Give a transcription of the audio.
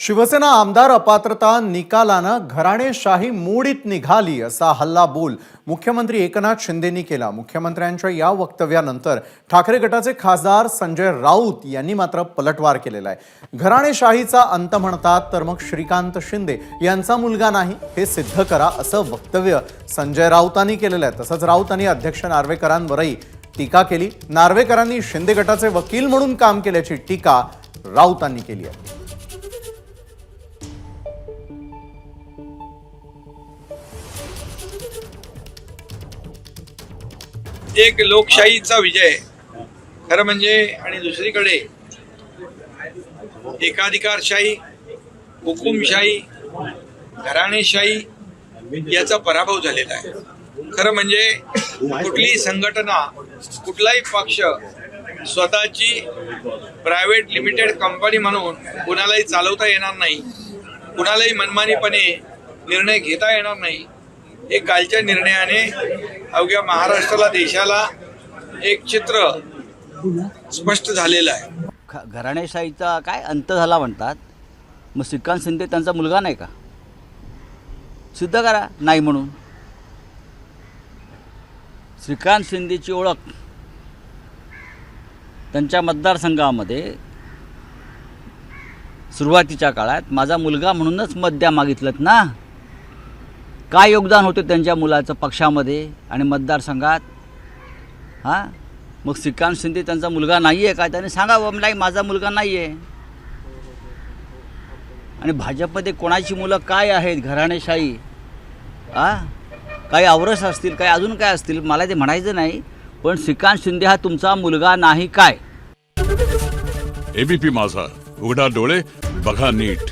शिवसेना आमदार अपात्रता निकालानं घराणेशाही मोडीत निघाली असा हल्ला बोल मुख्यमंत्री एकनाथ शिंदेंनी केला। मुख्यमंत्र्यांच्या या वक्तव्यानंतर ठाकरे गटाचे खासदार संजय राऊत यांनी मात्र पलटवार केलेला आहे। घराणेशाहीचा अंत म्हणतात तर मग श्रीकांत शिंदे यांचा मुलगा नाही हे सिद्ध करा असं वक्तव्य संजय राऊतांनी केलेलं आहे। तसंच राऊतांनी अध्यक्ष नार्वेकरांवरही टीका केली। नार्वेकरांनी शिंदे गटाचे वकील म्हणून काम केल्याची टीका राऊतांनी केली आहे। एक लोकशाहीचा विजय खरं म्हणजे, आणि दुसरीकडे एकाधिकारशाही, हुकुमशाही, घराणेशाही याचा पराभव झालेला आहे। खरं म्हणजे कुठलीही संघटना, कुठलाही पक्ष स्वतःची प्रायव्हेट लिमिटेड कंपनी म्हणून कुणालाही चालवता येणार नाही, कुणालाही मनमानीपणे निर्णय घेता येणार नाही। एक कालच्या निर्णयाने अवघ्या महाराष्ट्राला, देशाला एक चित्र स्पष्ट झालेलं आहे। घराणेशाहीचा काय अंत झाला म्हणतात, मग श्रीकांत शिंदे त्यांचा मुलगा नाही का? सिद्ध करा नाही म्हणून। श्रीकांत शिंदेची ओळख त्यांच्या मतदारसंघामध्ये सुरुवातीच्या काळात माझा मुलगा म्हणूनच मत द्या मागितलं ना। काय योगदान होतं त्यांच्या मुलाचं पक्षामध्ये आणि मतदारसंघात? हां, मग श्रीकांत शिंदे त्यांचा मुलगा नाही आहे का? त्याने सांगावं नाही माझा मुलगा नाही आहे। आणि भाजपमध्ये कोणाची मुलं काय आहेत? घराणेशाही काही आवरस असतील, काही अजून काय असतील, मला ते म्हणायचं नाही, पण श्रीकांत शिंदे हा तुमचा मुलगा नाही काय? एबीपी माझा, उघडा डोळे बघा नीट।